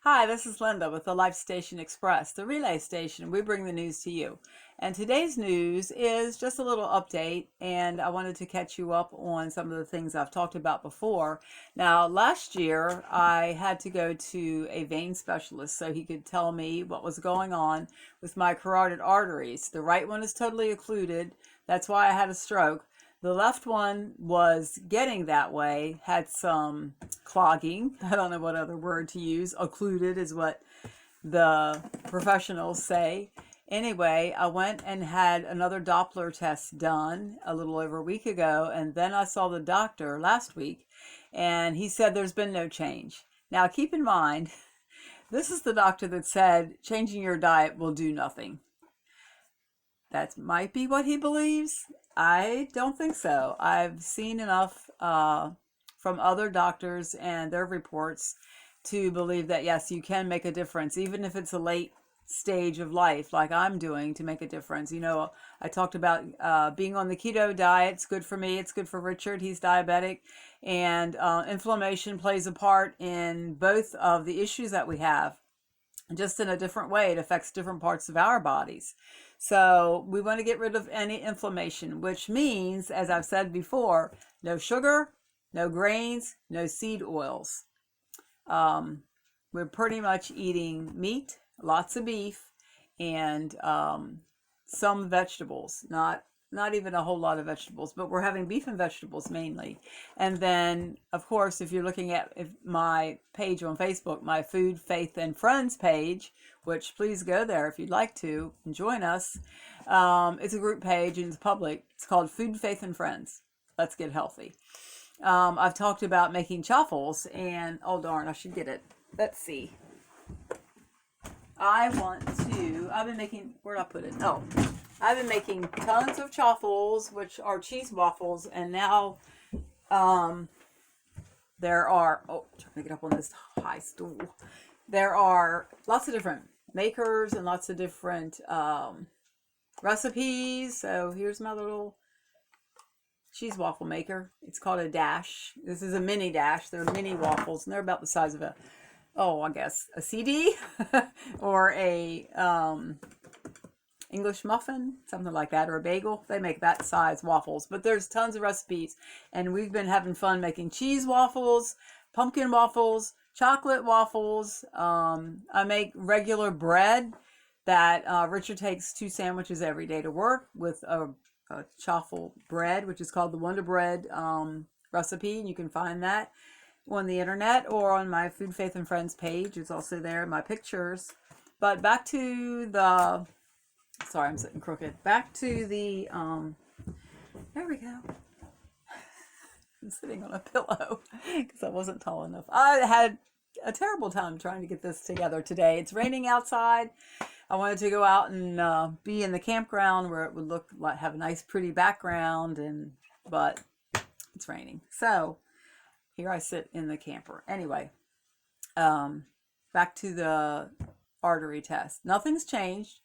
Hi, this is Linda with the Life Station Express, the relay station. We bring the news to you. And today's news is just a little update, and I wanted to catch you up on some of the things I've talked about before. Now, last year, I had to go to a vein specialist so he could tell me what was going on with my carotid arteries. The right one is totally occluded. That's why I had a stroke. The left one was getting that way, had some clogging. I don't know what other word to use. Occluded is what the professionals say. Anyway, I went and had another Doppler test done a little over a week ago, and then I saw the doctor last week, and he said there's been no change. Now, keep in mind, this is the doctor that said changing your diet will do nothing. That might be what he believes. I don't think so. I've seen enough from other doctors and their reports to believe that yes, you can make a difference, even if it's a late stage of life like I'm doing, to make a difference. I talked about being on the keto diet. It's good for me. It's good for Richard. He's diabetic. And inflammation plays a part in both of the issues that we have, just in a different way. It affects different parts of our bodies. So we want to get rid of any inflammation, which means, as I've said before, no sugar, no grains, no seed oils. We're pretty much eating meat, lots of beef, and some vegetables, not even a whole lot of vegetables, but we're having beef and vegetables mainly. And then, of course, if you're looking at my page on Facebook, my Food, Faith, and Friends page, which please go there if you'd like to and join us. It's a group page and it's public. It's called Food, Faith, and Friends. Let's get healthy. I've talked about making Truffles, and oh darn, I should get it. Let's see. I've been making, where'd I put it? Oh, I've been making tons of Truffles, which are cheese waffles, and now there are, trying to get up on this high stool. There are lots of different makers and lots of different recipes. So here's my little cheese waffle maker. It's called a dash. This is a mini dash. They're mini waffles, and they're about the size of I guess a CD or a English muffin, something like that, or a bagel. They make that size waffles, but there's tons of recipes, and we've been having fun making cheese waffles, pumpkin waffles, chocolate waffles. I make regular bread that Richard takes 2 sandwiches every day to work with a chaffle bread, which is called the Wonder Bread recipe, and you can find that on the internet or on my Food, Faith, and Friends page. It's also there in my pictures. But back to the, sorry, I'm sitting crooked. Back to the, there we go. I'm sitting on a pillow because I wasn't tall enough. I had a terrible time trying to get this together today. It's raining outside. I wanted to go out and be in the campground where it would look like, have a nice pretty background, but it's raining. So here I sit in the camper. Anyway, back to the artery test. Nothing's changed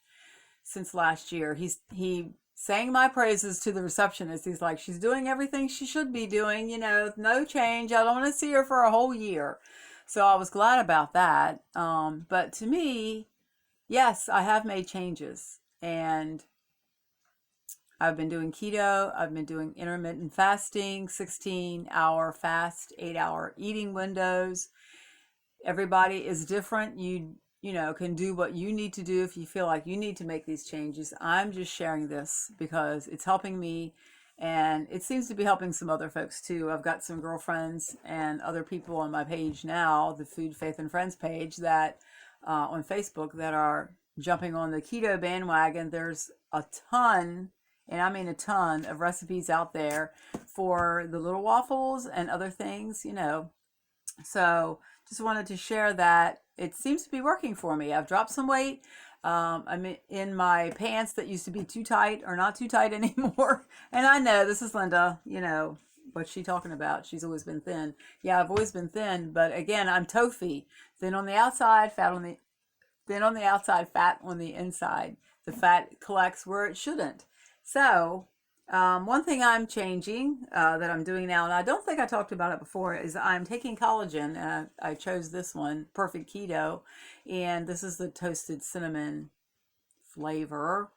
since last year. He sang my praises to the receptionist. He's like, she's doing everything she should be doing, no change. I don't want to see her for a whole year. So I was glad about that. But to me, yes, I have made changes, and I've been doing keto. I've been doing intermittent fasting, 16-hour fast, 8-hour eating windows. Everybody is different. You can do what you need to do if you feel like you need to make these changes. I'm just sharing this because it's helping me, and it seems to be helping some other folks too. I've got some girlfriends and other people on my page now, the Food, Faith, and Friends page, that on Facebook, that are jumping on the keto bandwagon. There's a ton, and I mean a ton, of recipes out there for the little waffles and other things, So just wanted to share that it seems to be working for me. I've dropped some weight. I'm in my pants that used to be too tight are not too tight anymore. And I know this is Linda, what's she talking about? She's always been thin. Yeah, I've always been thin, but again, I'm tofu. Thin on the outside, fat on the outside, fat on the inside. The fat collects where it shouldn't. So One thing I'm changing that I'm doing now, and I don't think I talked about it before, is I'm taking collagen. I chose this one, Perfect Keto, and this is the toasted cinnamon flavor.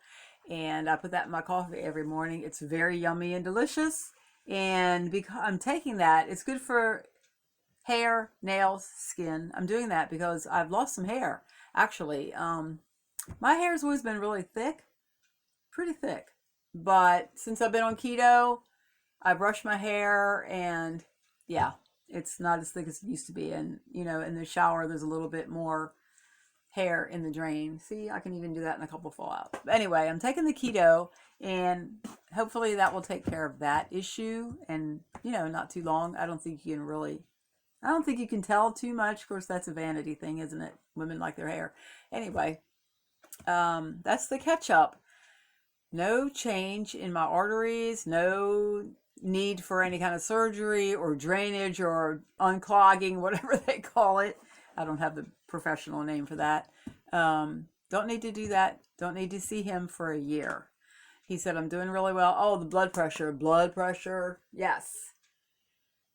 And I put that in my coffee every morning. It's very yummy and delicious. And because I'm taking that, it's good for hair, nails, skin. I'm doing that because I've lost some hair. Actually, my hair's always been really thick, pretty thick. But since I've been on keto, I brush my hair and yeah, it's not as thick as it used to be. And, you know, in the shower, there's a little bit more hair in the drain. See, I can even do that in a couple fallout. But anyway, I'm taking the keto and hopefully that will take care of that issue. And, you know, not too long. I don't think you can tell too much. Of course, that's a vanity thing, isn't it? Women like their hair. Anyway, that's the catch up. No change in my arteries, no need for any kind of surgery or drainage or unclogging, whatever they call it. I don't have the professional name for that. Don't need to do that. Don't need to see him for a year. He said, I'm doing really well. Oh, the blood pressure. Blood pressure. Yes.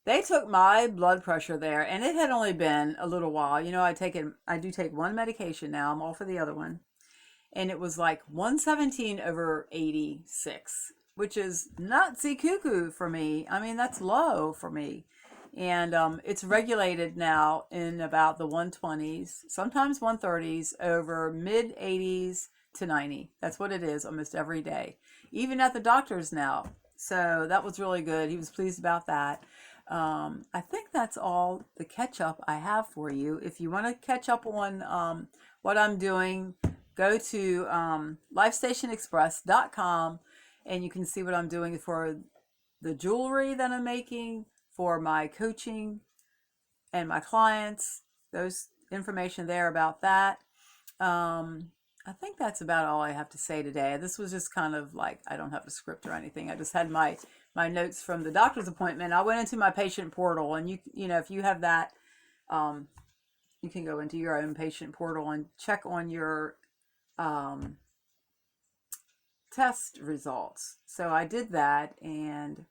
They took my blood pressure there, and it had only been a little while. You know, I do take one medication now. I'm off of the other one. And it was like 117 over 86, which is nutsy cuckoo for me. I mean, that's low for me. And it's regulated now in about the 120s, sometimes 130s, over mid 80s to 90. That's what it is almost every day, even at the doctor's now. So that was really good. He was pleased about that. I think that's all the catch up I have for you. If you want to catch up on what I'm doing, go to lifestationexpress.com and you can see what I'm doing for the jewelry that I'm making, for my coaching and my clients. Those information there about that. I think that's about all I have to say today. This was just kind of like, I don't have a script or anything. I just had my notes from the doctor's appointment. I went into my patient portal, and you know, if you have that, you can go into your own patient portal and check on your test results. So I did that and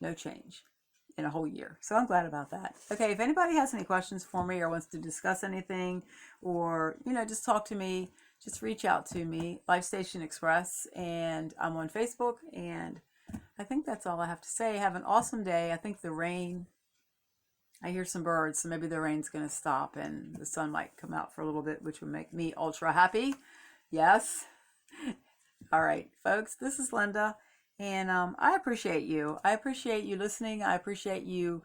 no change in a whole year. So I'm glad about that. Okay, if anybody has any questions for me or wants to discuss anything or, you know, just talk to me, just reach out to me, Life Station Express, and I'm on Facebook. And I think that's all I have to say. Have an awesome day. I think the rain, I hear some birds, so maybe the rain's going to stop and the sun might come out for a little bit, which would make me ultra happy. Yes. All right, folks, this is Linda, and I appreciate you. I appreciate you listening. I appreciate you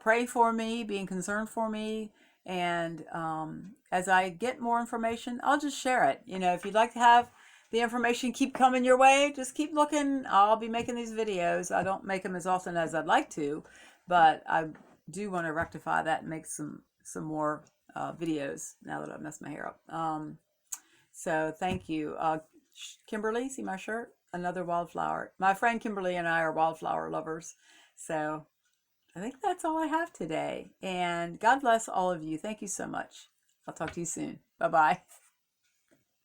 praying for me, being concerned for me. And as I get more information, I'll just share it. You know, if you'd like to have the information keep coming your way, just keep looking. I'll be making these videos. I don't make them as often as I'd like to, but I do want to rectify that and make some more videos now that I've messed my hair up. So thank you. Kimberly, see my shirt? Another wildflower. My friend Kimberly and I are wildflower lovers. So I think that's all I have today. And God bless all of you. Thank you so much. I'll talk to you soon. Bye-bye.